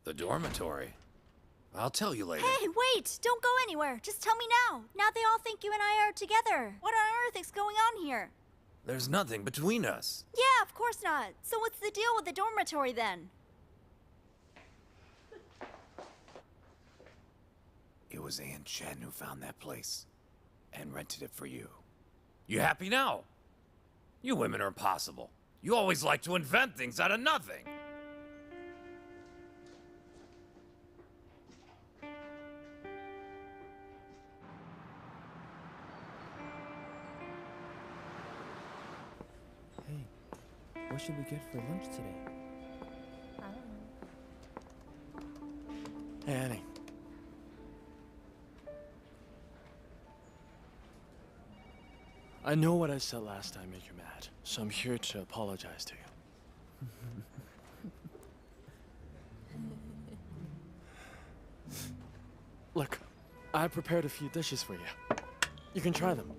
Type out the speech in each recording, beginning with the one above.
The dormitory? I'll tell you later. Hey, wait! Don't go anywhere! Just tell me now! Now they all think you and I are together! What on earth is going on here? There's nothing between us. Yeah, of course not! So what's the deal with the dormitory then? It was Aunt Chen who found that place and rented it for you. You happy now? You women are impossible. You always like to invent things out of nothing. Hey, what should we get for lunch today? I don't know. Hey, Annie. I know what I said last time made you mad, so I'm here to apologize to you. Look, I prepared a few dishes for you. You can try them.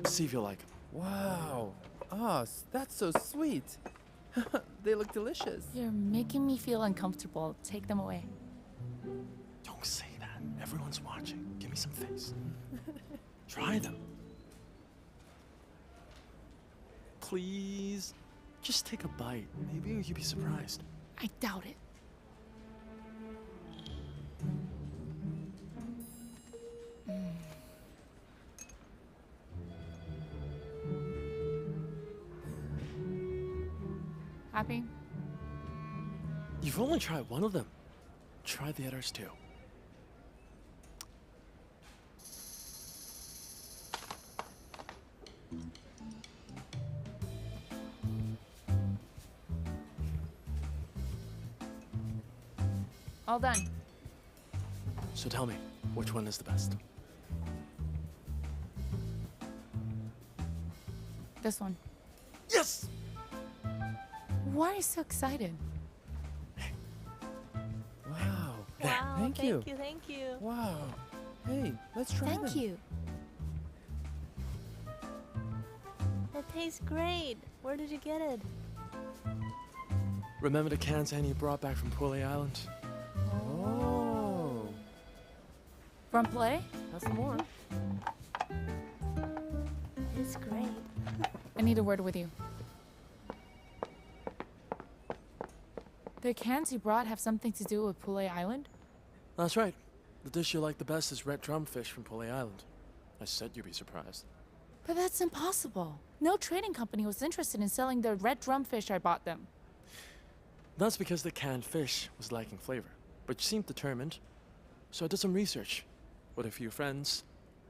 See if you like them. Wow. Oh, that's so sweet. They look delicious. You're making me feel uncomfortable. Take them away. Don't say that. Everyone's watching. Give me some face. Try them. Please. Just take a bite. Maybe you'll be surprised. I doubt it. Happy? You've only tried one of them. Try the others too. All done. So tell me, which one is the best? This one. Yes! Why are you so excited? Wow. Wow, Thank you. thank you. Wow. Hey, let's try them. Thank you. It tastes great. Where did you get it? Remember the cans Annie brought back from Pule Island? Oh. From play? Have some more. It's great. I need a word with you. The cans you brought have something to do with Pule Island? That's right. The dish you like the best is red drumfish from Pule Island. I said you'd be surprised. But that's impossible. No trading company was interested in selling the red drumfish I bought them. That's because the canned fish was lacking flavor, but you seemed determined. So I did some research with a few friends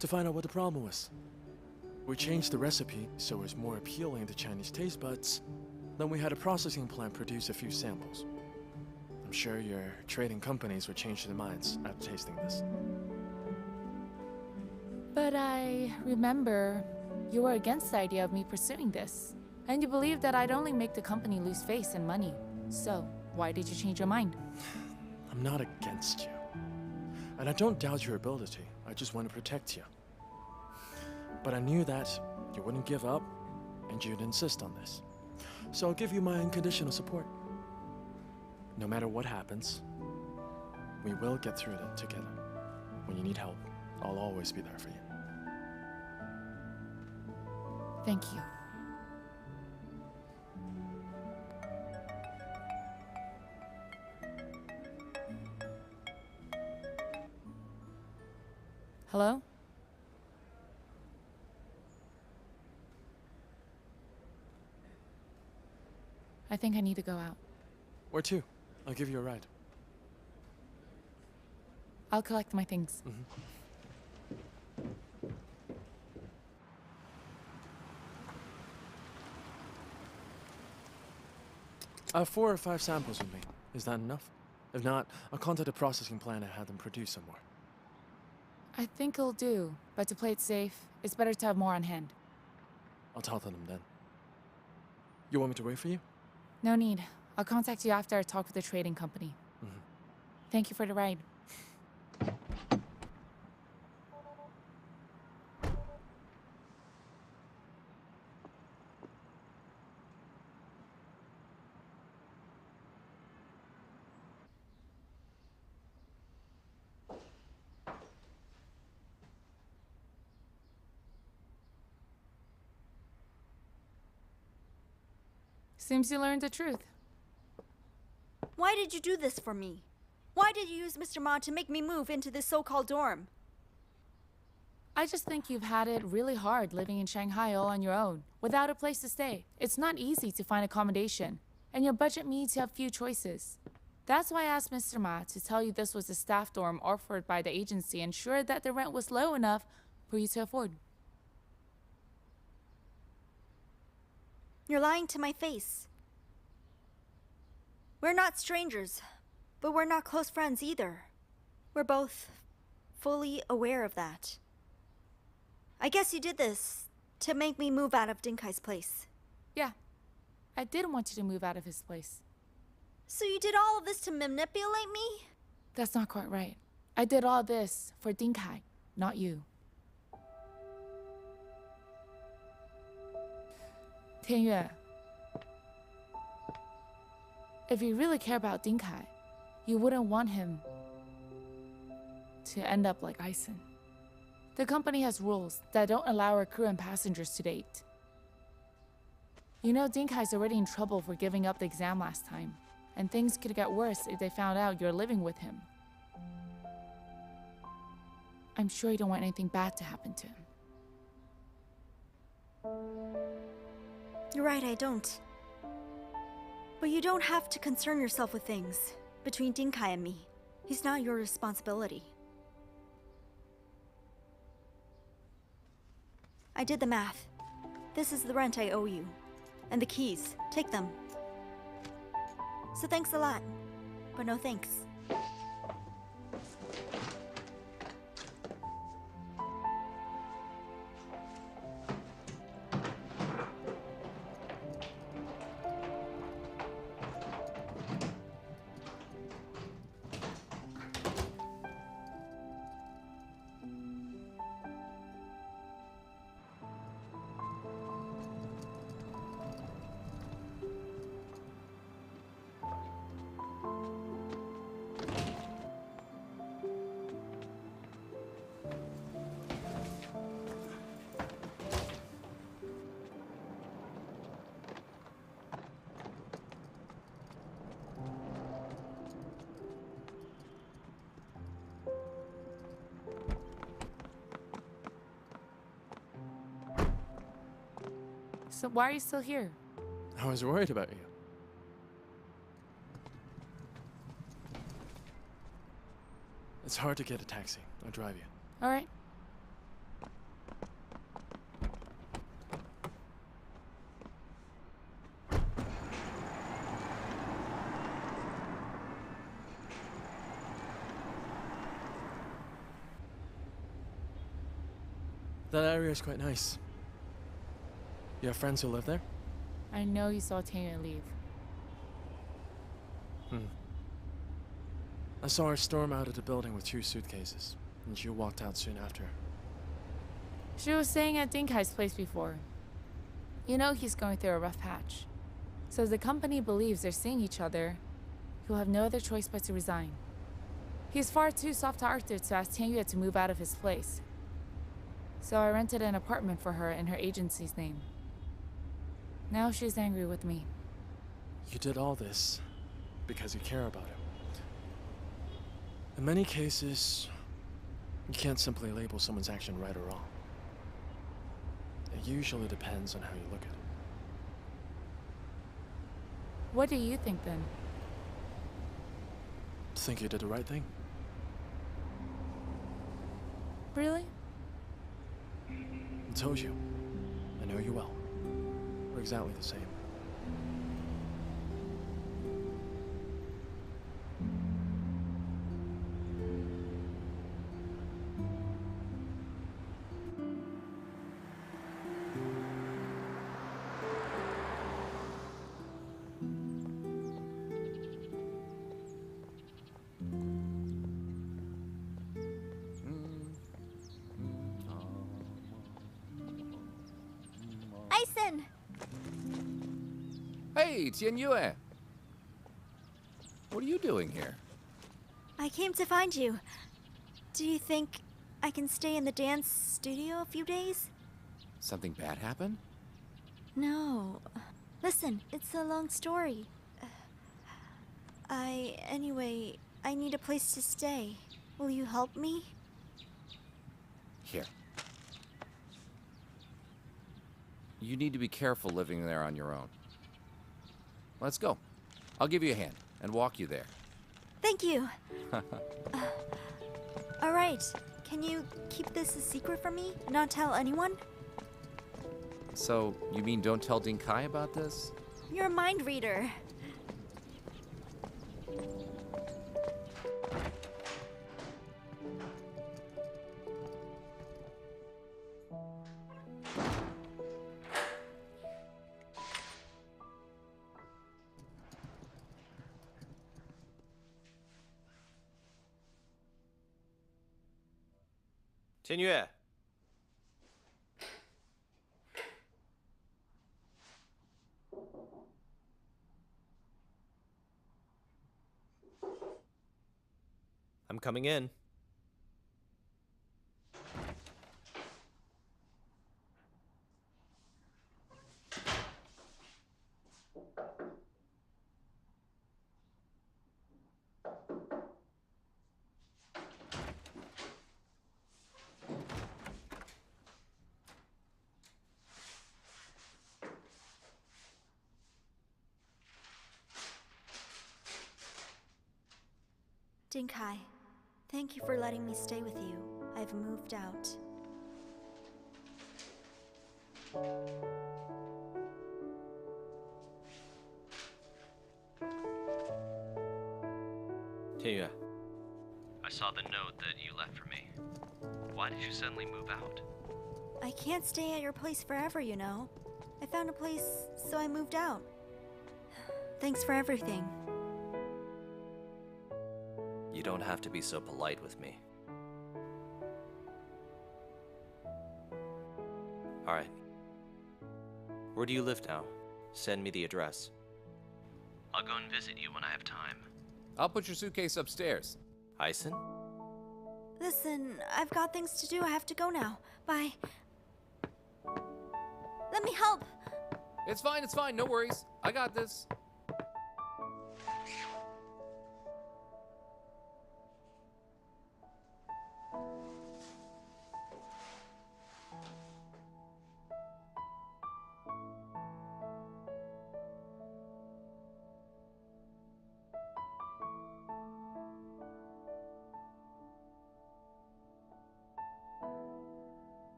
to find out what the problem was. We changed the recipe so it was more appealing to Chinese taste buds. Then we had a processing plant produce a few samples. I'm sure your trading companies would change their minds after tasting this. But I remember you were against the idea of me pursuing this. And you believed that I'd only make the company lose face and money. So, why did you change your mind? I'm not against you. And I don't doubt your ability. I just want to protect you. But I knew that you wouldn't give up and you'd insist on this. So I'll give you my unconditional support. No matter what happens, we will get through it together. When you need help, I'll always be there for you. Thank you. Hello? I think I need to go out. Where to? I'll give you a ride. I'll collect my things. I have 4 or 5 samples with me. Is that enough? If not, I'll contact the processing plant and have them produce some more. I think it'll do, but to play it safe, it's better to have more on hand. I'll tell them then. You want me to wait for you? No need. I'll contact you after I talk with the trading company. Thank you for the ride. Seems you learned the truth. Why did you do this for me? Why did you use Mr. Ma to make me move into this so-called dorm? I just think you've had it really hard living in Shanghai all on your own, without a place to stay. It's not easy to find accommodation, and your budget means you have few choices. That's why I asked Mr. Ma to tell you this was a staff dorm offered by the agency, ensured that the rent was low enough for you to afford. You're lying to my face. We're not strangers, but we're not close friends either. We're both fully aware of that. I guess you did this to make me move out of Dinkai's place. Yeah, I didn't want you to move out of his place. So you did all of this to manipulate me? That's not quite right. I did all this for Dinkai, not you. Tian Yue, if you really care about Dinkai, you wouldn't want him to end up like Eisen. The company has rules that don't allow our crew and passengers to date. You know Dinkai's already in trouble for giving up the exam last time, and things could get worse if they found out you're living with him. I'm sure you don't want anything bad to happen to him. You're right, I don't. But you don't have to concern yourself with things between Dinkai and me. He's not your responsibility. I did the math. This is the rent I owe you. And the keys. Take them. So thanks a lot. But no thanks. So why are you still here? I was worried about you. It's hard to get a taxi. I'll drive you. All right. That area is quite nice. You have friends who live there? I know you saw Tian Yue leave. I saw her storm out of the building with 2 suitcases, and she walked out soon after. She was staying at Dinkai's place before. You know he's going through a rough patch. So if the company believes they're seeing each other, he'll have no other choice but to resign. He's far too soft-hearted to ask Tian Yue to move out of his place. So I rented an apartment for her in her agency's name. Now she's angry with me. You did all this because you care about him. In many cases, you can't simply label someone's action right or wrong. It usually depends on how you look at it. What do you think then? Think you did the right thing? Really? I told you. I know you well. We're exactly the same. Eisen! Hey, Tian Yue! What are you doing here? I came to find you. Do you think I can stay in the dance studio a few days? Something bad happened? No. Listen, it's a long story. Anyway, I need a place to stay. Will you help me? Here. You need to be careful living there on your own. Let's go. I'll give you a hand and walk you there. Thank you. All right. Can you keep this a secret from me? Not tell anyone? So, you mean don't tell Ding Kai about this? You're a mind reader. Tian Yue. I'm coming in. Ding Kai, thank you for letting me stay with you. I've moved out. Tian Yue. I saw the note that you left for me. Why did you suddenly move out? I can't stay at your place forever, you know. I found a place, so I moved out. Thanks for everything. You don't have to be so polite with me. All right. Where do you live now? Send me the address. I'll go and visit you when I have time. I'll put your suitcase upstairs. Eisen? Listen, I've got things to do. I have to go now. Bye. Let me help. It's fine, no worries. I got this.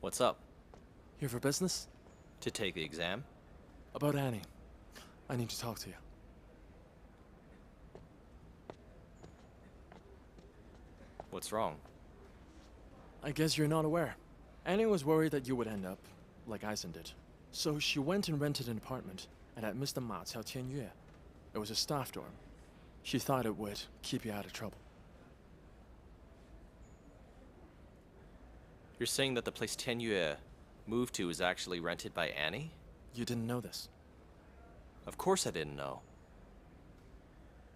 What's up? Here for business? To take the exam? About Annie. I need to talk to you. What's wrong? I guess you're not aware. Annie was worried that you would end up like Eisen did. So she went and rented an apartment and at Mr. Ma's Hotel Tian Yue. It was a staff dorm. She thought it would keep you out of trouble. You're saying that the place Tian Yue moved to is actually rented by Annie? You didn't know this. Of course I didn't know.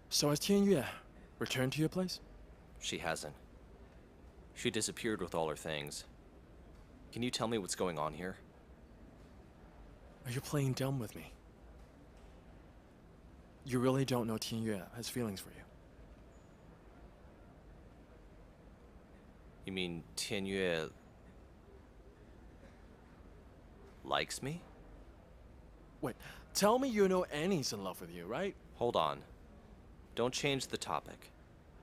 So has Tian Yue returned to your place? She hasn't. She disappeared with all her things. Can you tell me what's going on here? Are you playing dumb with me? You really don't know Tian Yue has feelings for you. You mean Tian Yue likes me? Wait, tell me you know Annie's in love with you, right? Hold on. Don't change the topic.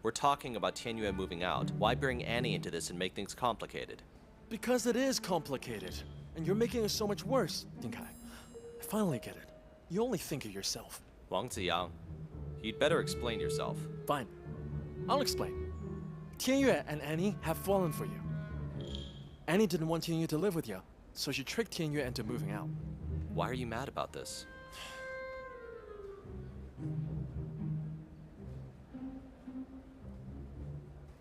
We're talking about Tian Yue moving out. Why bring Annie into this and make things complicated? Because it is complicated, and you're making it so much worse, Ding Kai. I finally get it. You only think of yourself. Wang Ziyang, you'd better explain yourself. Fine. I'll explain. Tian Yue and Annie have fallen for you. Annie didn't want Tian Yue to live with you, so she tricked Tian Yue into moving out. Why are you mad about this?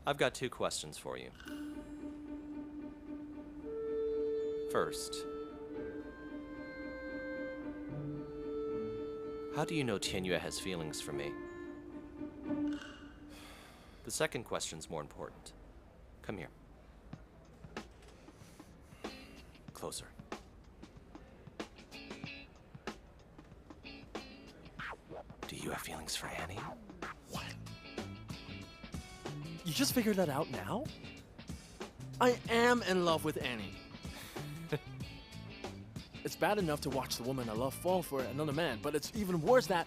I've got two questions for you. First, how do you know Tian Yue has feelings for me? The second question's more important. Come here. Closer. Do you have feelings for Annie? What? You just figured that out now? I am in love with Annie. It's bad enough to watch the woman I love fall for another man, but it's even worse that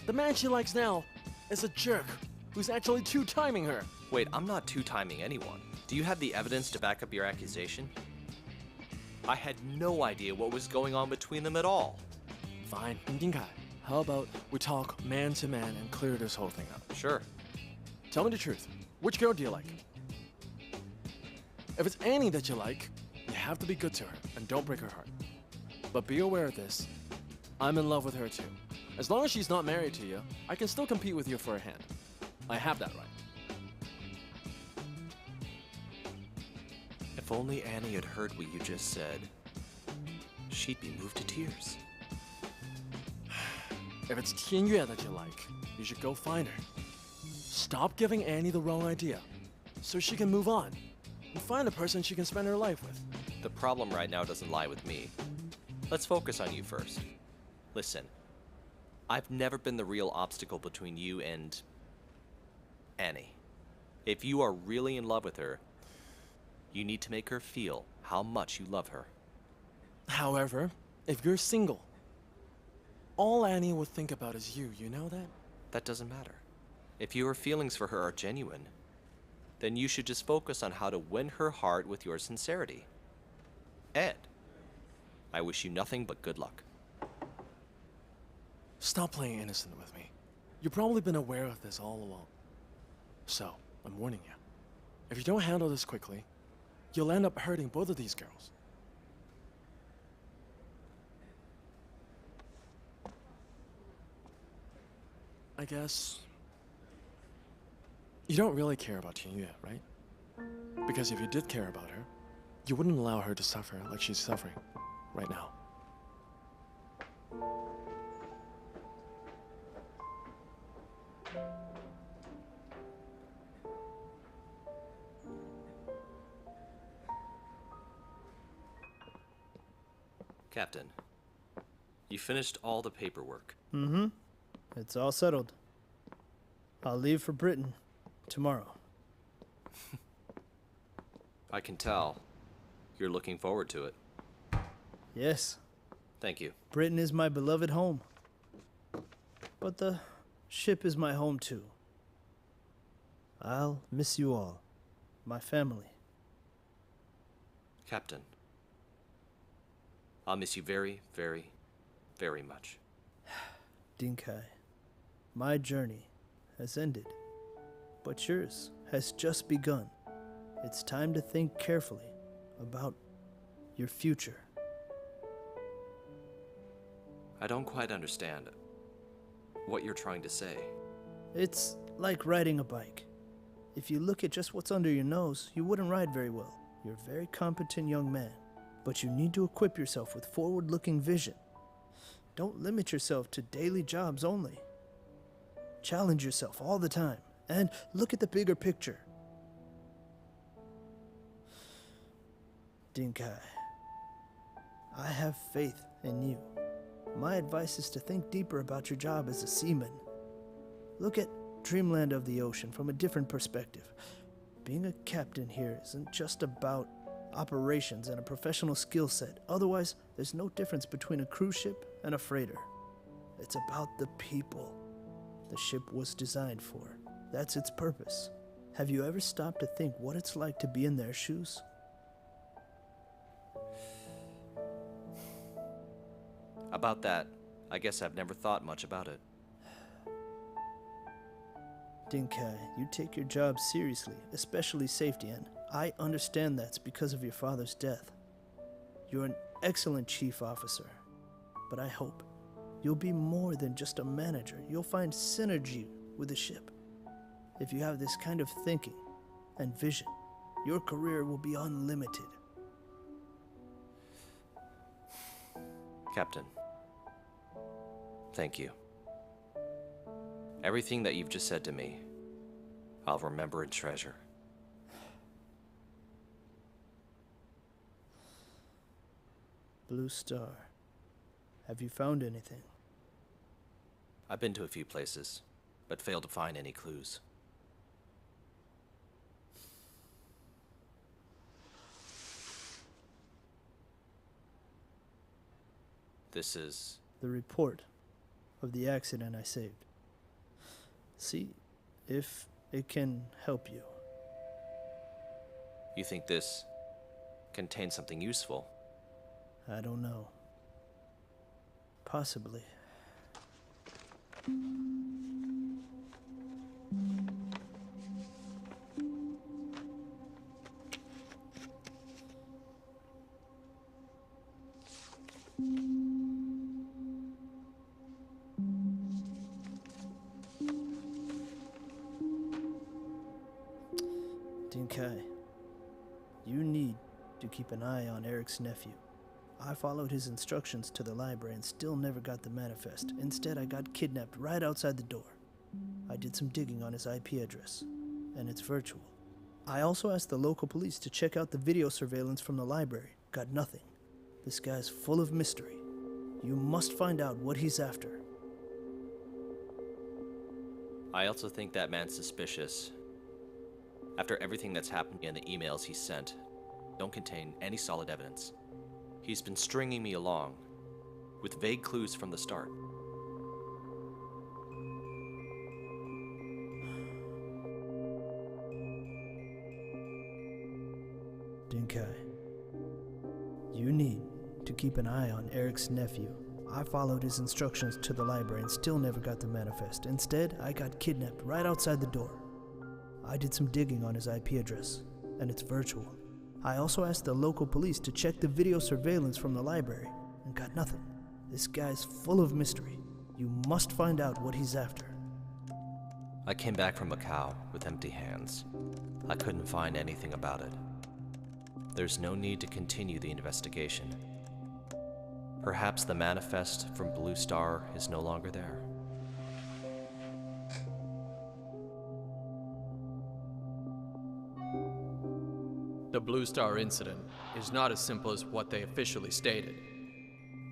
the man she likes now is a jerk who's actually two-timing her. Wait, I'm not two-timing anyone. Do you have the evidence to back up your accusation? I had no idea what was going on between them at all. Fine, Dingkai. How about we talk man to man and clear this whole thing up? Sure. Tell me the truth. Which girl do you like? If it's Annie that you like, you have to be good to her and don't break her heart. But be aware of this. I'm in love with her too. As long as she's not married to you, I can still compete with you for a hand. I have that right. If only Annie had heard what you just said, she'd be moved to tears. If it's Tian Yue that you like, you should go find her. Stop giving Annie the wrong idea, so she can move on and find a person she can spend her life with. The problem right now doesn't lie with me. Let's focus on you first. Listen, I've never been the real obstacle between you and Annie. If you are really in love with her, you need to make her feel how much you love her. However, if you're single, all Annie would think about is you know that? That doesn't matter. If your feelings for her are genuine, then you should just focus on how to win her heart with your sincerity. Ed, I wish you nothing but good luck. Stop playing innocent with me. You've probably been aware of this all along. So, I'm warning you. If you don't handle this quickly, you'll end up hurting both of these girls. I guess you don't really care about Tian Yue, right? Because if you did care about her, you wouldn't allow her to suffer like she's suffering right now. Captain, you finished all the paperwork. Mm-hmm. It's all settled. I'll leave for Britain tomorrow. I can tell. You're looking forward to it. Yes, Thank you. Britain is my beloved home. But the ship is my home too. I'll miss you all, my family. Captain, I'll miss you very, very, very much. Dinkai, my journey has ended, but yours has just begun. It's time to think carefully about your future. I don't quite understand what you're trying to say. It's like riding a bike. If you look at just what's under your nose, you wouldn't ride very well. You're a very competent young man, but you need to equip yourself with forward-looking vision. Don't limit yourself to daily jobs only. Challenge yourself all the time, and look at the bigger picture. Dinkai, I have faith in you. My advice is to think deeper about your job as a seaman. Look at Dreamland of the Ocean from a different perspective. Being a captain here isn't just about operations and a professional skill set. Otherwise, there's no difference between a cruise ship and a freighter. It's about the people the ship was designed for. That's its purpose. Have you ever stopped to think what it's like to be in their shoes? About that, I guess I've never thought much about it. Dinkai, you take your job seriously, especially safety, and I understand that's because of your father's death. You're an excellent chief officer, but I hope you'll be more than just a manager. You'll find synergy with the ship. If you have this kind of thinking and vision, your career will be unlimited. Captain, thank you. Everything that you've just said to me, I'll remember and treasure. Blue Star. Have you found anything? I've been to a few places, but failed to find any clues. This is... The report of the accident I saved. See if it can help you. You think this contains something useful? I don't know. Possibly. Dinkai, you need to keep an eye on Eric's nephew. I followed his instructions to the library and still never got the manifest. Instead, I got kidnapped right outside the door. I did some digging on his IP address, and it's virtual. I also asked the local police to check out the video surveillance from the library. Got nothing. This guy's full of mystery. You must find out what he's after. I also think that man's suspicious. After everything that's happened and the emails he sent don't contain any solid evidence. He's been stringing me along with vague clues from the start. Dinkai, you need to keep an eye on Eric's nephew. I followed his instructions to the library and still never got the manifest. Instead, I got kidnapped right outside the door. I did some digging on his IP address, and it's virtual. I also asked the local police to check the video surveillance from the library, and got nothing. This guy's full of mystery. You must find out what he's after. I came back from Macau with empty hands. I couldn't find anything about it. There's no need to continue the investigation. Perhaps the manifest from Blue Star is no longer there. The Blue Star incident is not as simple as what they officially stated.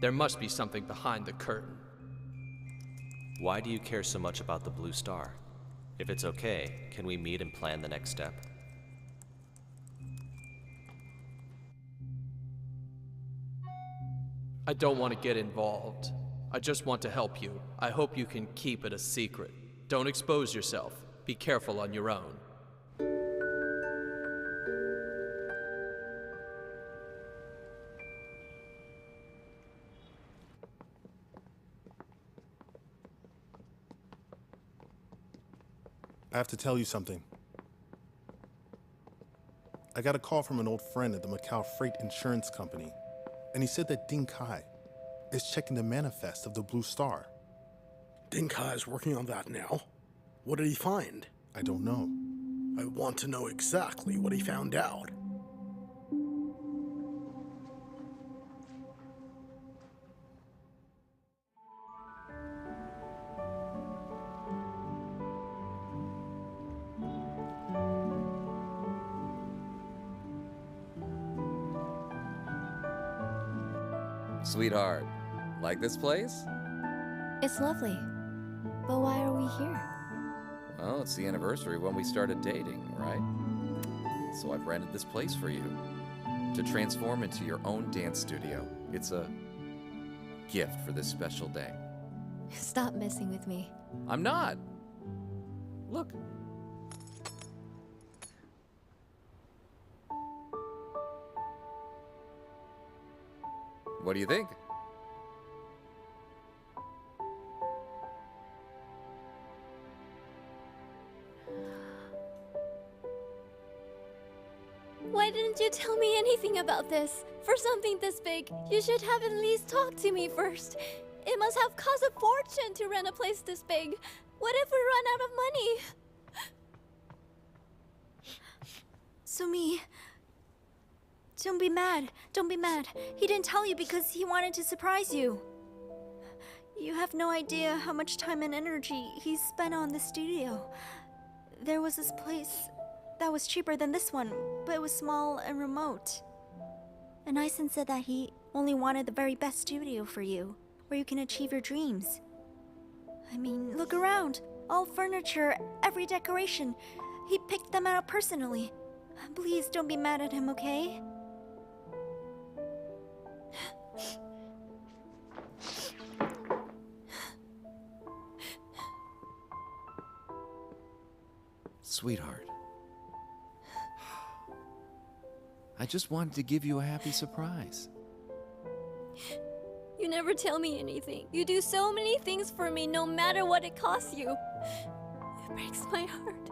There must be something behind the curtain. Why do you care so much about the Blue Star? If it's okay, can we meet and plan the next step? I don't want to get involved. I just want to help you. I hope you can keep it a secret. Don't expose yourself. Be careful on your own. I have to tell you something. I got a call from an old friend at the Macau Freight Insurance Company, and he said that Ding Kai is checking the manifest of the Blue Star. Ding Kai is working on that now. What did he find? I don't know. I want to know exactly what he found out. Sweetheart, like this place? It's lovely. But why are we here? Well, it's the anniversary when we started dating, right? So I've rented this place for you to transform into your own dance studio. It's a gift for this special day. Stop messing with me. I'm not. Look. What do you think? Why didn't you tell me anything about this? For something this big, you should have at least talked to me first. It must have cost a fortune to rent a place this big. What if we run out of money? Sumi, Don't be mad. Don't be mad. He didn't tell you because he wanted to surprise you. You have no idea how much time and energy he's spent on the studio. There was this place that was cheaper than this one, but it was small and remote. And Ison said that he only wanted the very best studio for you, where you can achieve your dreams. I mean, look around. All furniture, every decoration. He picked them out personally. Please don't be mad at him, okay? Sweetheart. I just wanted to give you a happy surprise. You never tell me anything. You do so many things for me, no matter what it costs you. It breaks my heart.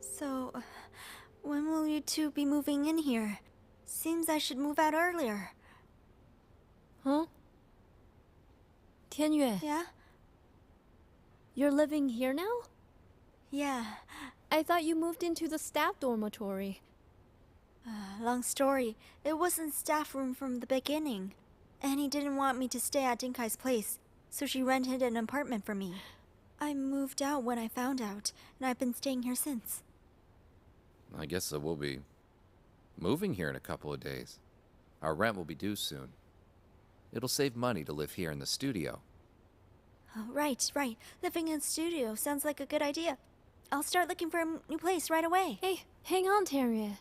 So, when will you two be moving in here? Seems I should move out earlier. Huh? Tian Yue. Yeah? You're living here now? Yeah. I thought you moved into the staff dormitory. Long story. It wasn't staff room from the beginning. Annie didn't want me to stay at Dinkai's place, so she rented an apartment for me. I moved out when I found out, and I've been staying here since. I guess we'll be moving here in a couple of days. Our rent will be due soon. It'll save money to live here in the studio. Oh, right. Living in a studio sounds like a good idea. I'll start looking for a new place right away. Hey, hang on, Tian Yue.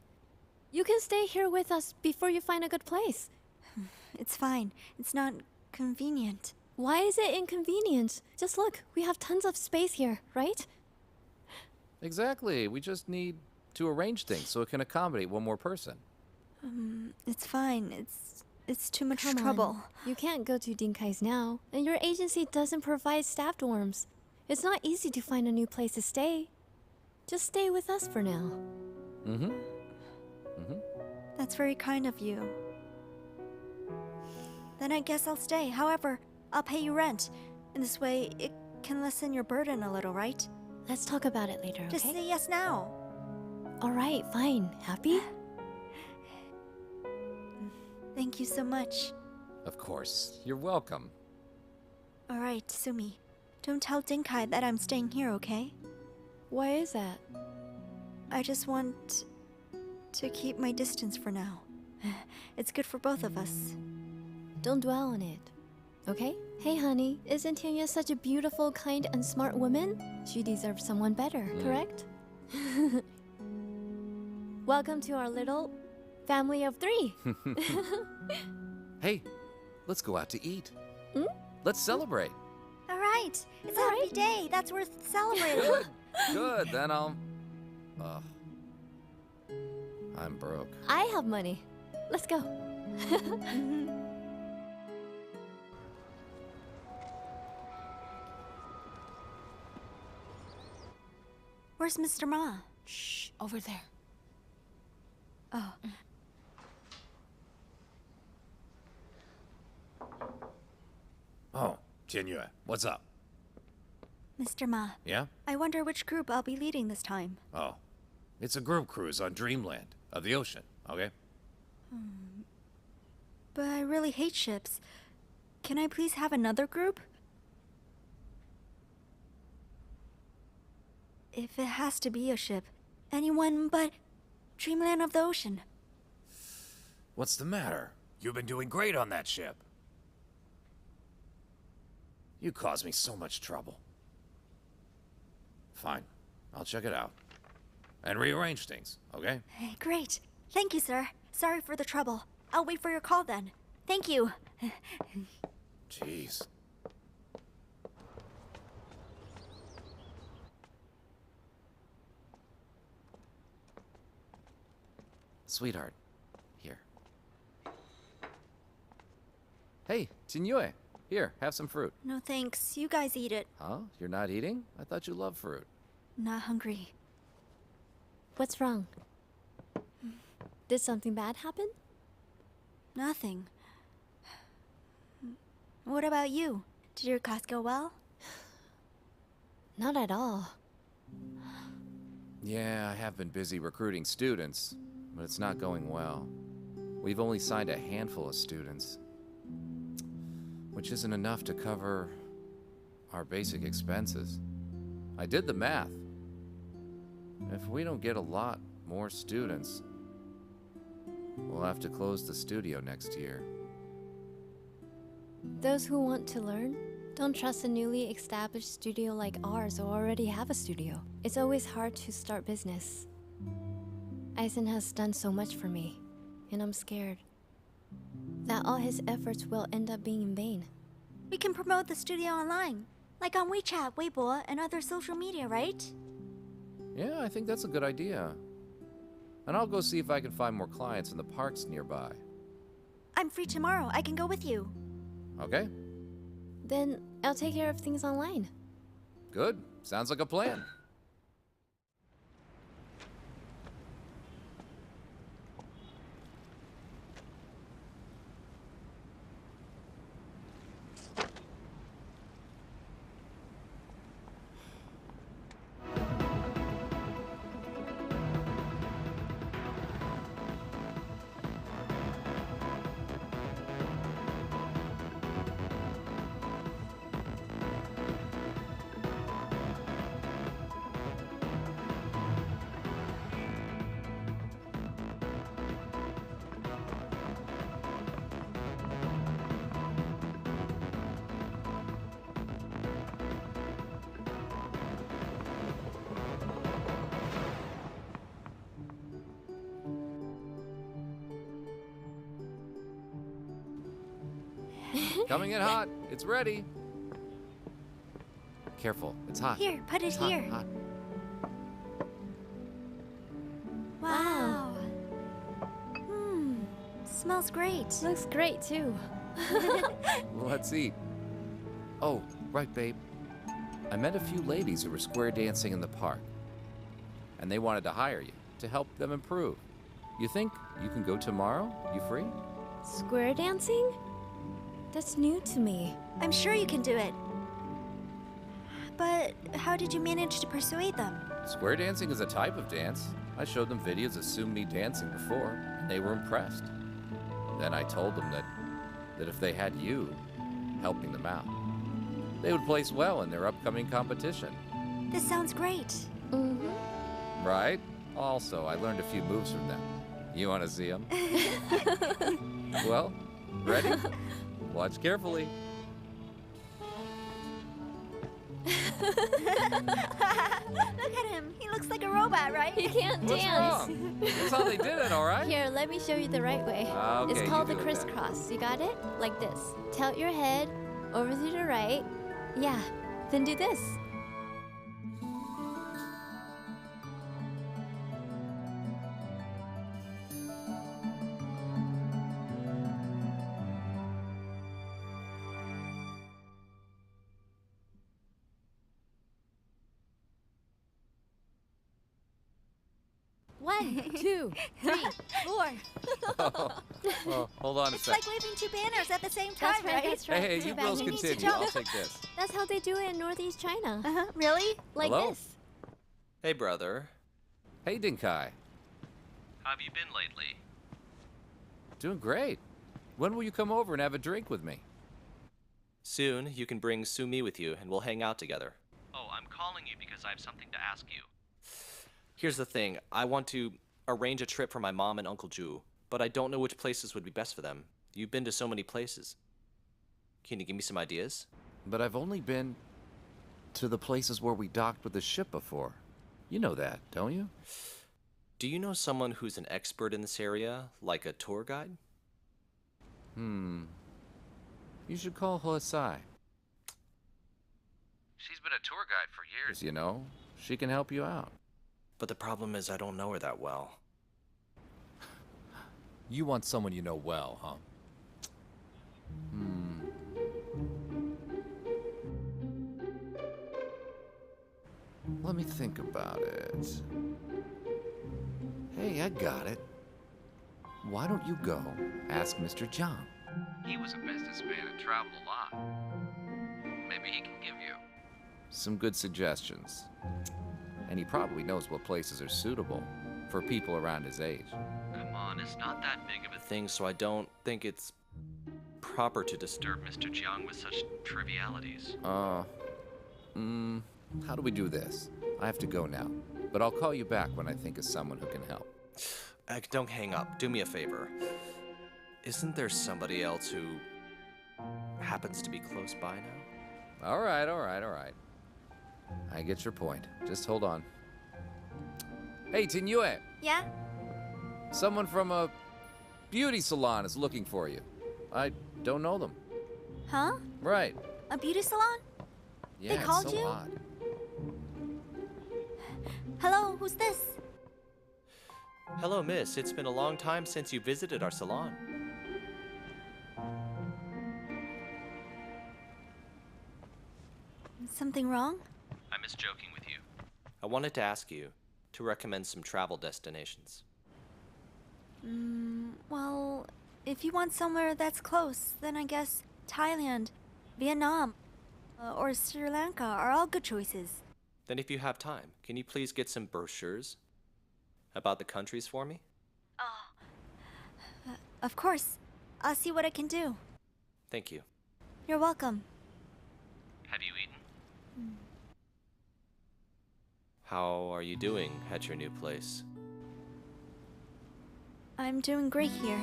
You can stay here with us before you find a good place. It's fine. It's not convenient. Why is it inconvenient? Just look, we have tons of space here, right? Exactly. We just need to arrange things so it can accommodate one more person. It's fine. It's too much Come trouble. on. You can't go to Dinkai's now, and your agency doesn't provide staff dorms. It's not easy to find a new place to stay. Just stay with us for now. That's very kind of you. Then I guess I'll stay. However, I'll pay you rent. In this way, it can lessen your burden a little, right? Let's talk about it later, okay? Just say yes now. Alright, fine. Happy? Thank you so much. Of course. You're welcome. Alright, Sumi. Don't tell Dinkai that I'm staying here, okay? Why is that? I just want to keep my distance for now. It's good for both of us. Don't dwell on it, okay? Hey, honey, isn't Tian Yue such a beautiful, kind, and smart woman? She deserves someone better, correct? Welcome to our little family of 3. Hey, let's go out to eat. Let's celebrate. Alright, it's a happy day. That's worth celebrating. Good, then I'll... I'm broke. I have money. Let's go. Where's Mr. Ma? Shh, over there. Oh. Oh, Tian Yue, what's up? Mr. Ma. Yeah? I wonder which group I'll be leading this time. Oh. It's a group cruise on Dreamland of the ocean, okay? But I really hate ships. Can I please have another group? If it has to be a ship, anyone but Dreamland of the Ocean. What's the matter? You've been doing great on that ship. You caused me so much trouble. Fine. I'll check it out. And rearrange things, okay? Hey, great. Thank you, sir. Sorry for the trouble. I'll wait for your call then. Thank you. Jeez. Sweetheart, here. Hey, Tian Yue, here, have some fruit. No thanks. You guys eat it. Huh? You're not eating? I thought you loved fruit. Not hungry. What's wrong? Did something bad happen? Nothing. What about you? Did your class go well? Not at all. Yeah, I have been busy recruiting students, but it's not going well. We've only signed a handful of students, which isn't enough to cover our basic expenses. I did the math. If we don't get a lot more students, we'll have to close the studio next year. Those who want to learn don't trust a newly established studio like ours or already have a studio. It's always hard to start business. Eisen has done so much for me, and I'm scared that all his efforts will end up being in vain. We can promote the studio online, like on WeChat, Weibo, and other social media, right? Yeah, I think that's a good idea. And I'll go see if I can find more clients in the parks nearby. I'm free tomorrow. I can go with you. Okay? Then I'll take care of things online. Good. Sounds like a plan. Coming in hot. It's ready. Careful, it's hot. Here, put it It's hot, here. hot. Wow. Smells great. Looks great too. Let's eat. Oh, right, babe. I met a few ladies who were square dancing in the park, and they wanted to hire you to help them improve. You think you can go tomorrow? You free? Square dancing? That's new to me. I'm sure you can do it. But how did you manage to persuade them? Square dancing is a type of dance. I showed them videos of Sumi dancing before, and they were impressed. Then I told them that if they had you helping them out, they would place well in their upcoming competition. This sounds great. Right? Also, I learned a few moves from them. You want to see them? Well, ready? Watch carefully. Look at him. He looks like a robot, right? He can't What's dance. wrong? That's how they did it, all right? Here, let me show you the right way. Okay, It's you called the do it then. crisscross. You got it? Like this. Tilt your head over to the right. Yeah. Then do this. One, two, three, four. Oh, hold on a It's sec. like waving two banners at the same time, That's right, that's right. Hey, Two you girls banners. continue. I'll take this. That's how they do it in Northeast China. Really? Like Hello? this. Hey, brother. Hey, Dinkai. How have you been lately? Doing great. When will you come over and have a drink with me? Soon, you can bring Sumi with you, and we'll hang out together. Oh, I'm calling you because I have something to ask you. Here's the thing. I want to arrange a trip for my mom and Uncle Ju, but I don't know which places would be best for them. You've been to so many places. Can you give me some ideas? But I've only been to the places where we docked with the ship before. You know that, don't you? Do you know someone who's an expert in this area, like a tour guide? You should call Hosai. She's been a tour guide for years, you know. She can help you out. But the problem is I don't know her that well. You want someone you know well, huh? Let me think about it. Hey, I got it. Why don't you go ask Mr. Zhang? He was a businessman and traveled a lot. Maybe he can give you some good suggestions. And he probably knows what places are suitable for people around his age. Come on, it's not that big of a thing, so I don't think it's proper to disturb Mr. Zhang with such trivialities. How do we do this? I have to go now, but I'll call you back when I think of someone who can help. Don't hang up. Do me a favor. Isn't there somebody else who happens to be close by now? All right. I get your point. Just hold on. Hey, Tian Yue! Yeah? Someone from a beauty salon is looking for you. I don't know them. Huh? Right. A beauty salon? Yeah, called it's so you? odd. Hello, who's this? Hello, miss. It's been a long time since you visited our salon. Something wrong? I'm just joking with you. I wanted to ask you to recommend some travel destinations. Well, if you want somewhere that's close, then I guess Thailand, Vietnam, or Sri Lanka are all good choices. Then if you have time, can you please get some brochures about the countries for me? Of course. I'll see what I can do. Thank you. You're welcome. Have you eaten? How are you doing at your new place? I'm doing great here.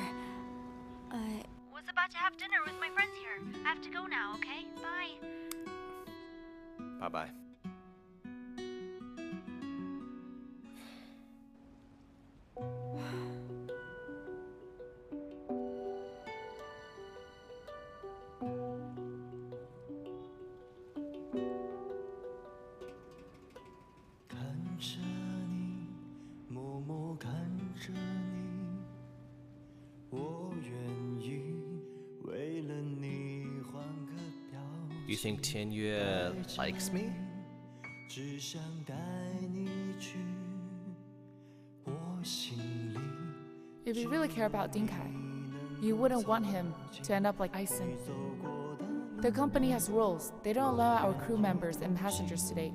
I was about to have dinner with my friends here. I have to go now, okay? Bye. Bye-bye. You think Tian Yue likes me? If you really care about Ding Kai, you wouldn't want him to end up like Eisen. The company has rules. They don't allow our crew members and passengers to date.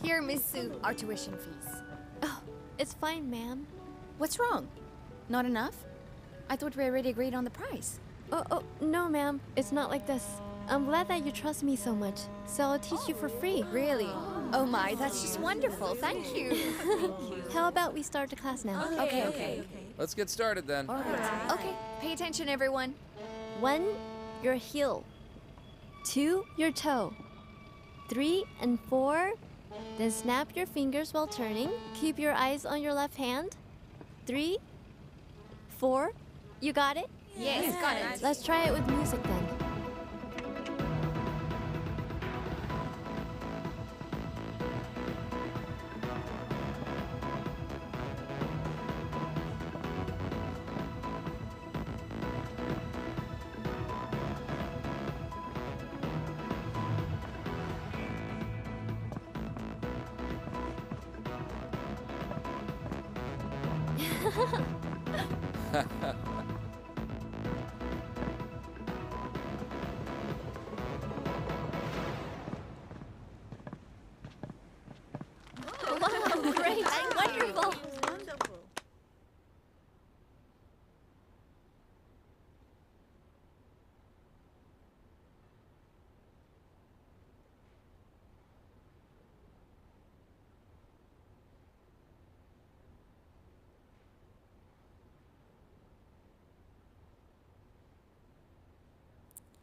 Here, Miss Su, our tuition fees. Oh, it's fine, ma'am. What's wrong? Not enough? I thought we already agreed on the price. Oh, no, ma'am. It's not like this. I'm glad that you trust me so much, so I'll teach you for free. Really? Oh my, that's just wonderful. Thank you. How about we start the class now? Okay. Let's get started then. Okay, pay attention, everyone. 1, your heel. 2, your toe. 3 and 4. Then snap your fingers while turning. Keep your eyes on your left hand. 3, 4. You got it? Yes, got it. Let's try it with music then. Wow, great, wonderful.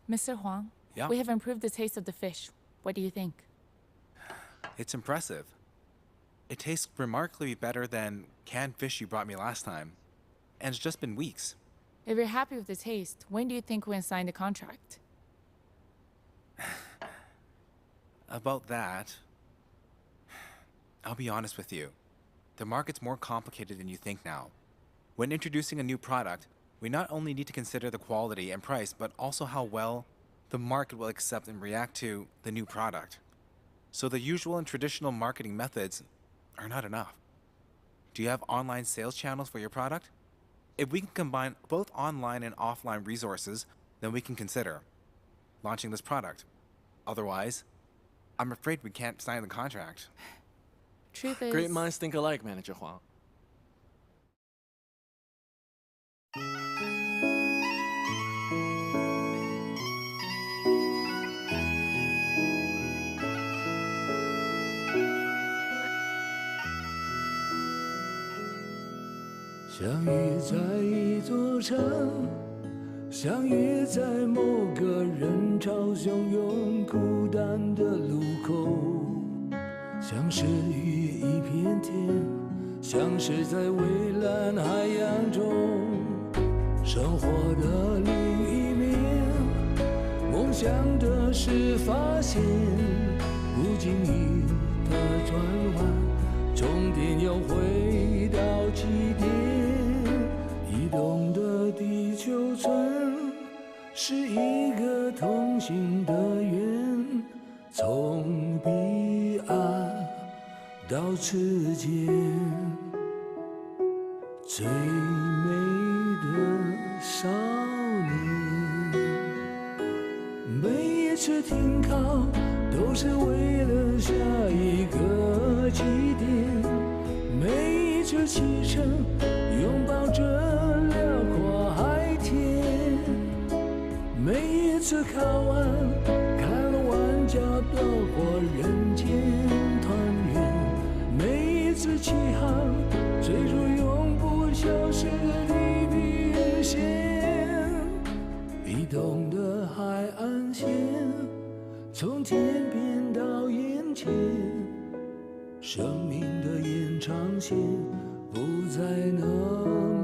Mr. Huang, Yeah? we have improved the taste of the fish. What do you think? It's impressive. It tastes remarkably better than canned fish you brought me last time. And it's just been weeks. If you're happy with the taste, when do you think we'll sign the contract? About that, I'll be honest with you. The market's more complicated than you think now. When introducing a new product, we not only need to consider the quality and price, but also how well the market will accept and react to the new product. So the usual and traditional marketing methods are not enough. Do you have online sales channels for your product? If we can combine both online and offline resources, then we can consider launching this product. Otherwise, I'm afraid we can't sign the contract. Truth is, Great minds think alike, Manager Huang.相遇在一座城，相遇在某个人潮汹涌孤单的路口，像是与一片天，像是在蔚蓝海洋中，生活的另一面，梦想的是发现，不经意的转弯，终点又回到起点。移动的地球村是一个同行的圆，从彼岸到此间，最美的少年。每一次停靠都是为了下一个起点，每一次启程拥抱着辽阔海天，每一次靠岸看了万家灯火人间团圆，每一次起航追逐永不消失的地平线，移动的海岸线从天边到眼前，生命的延长线不再那么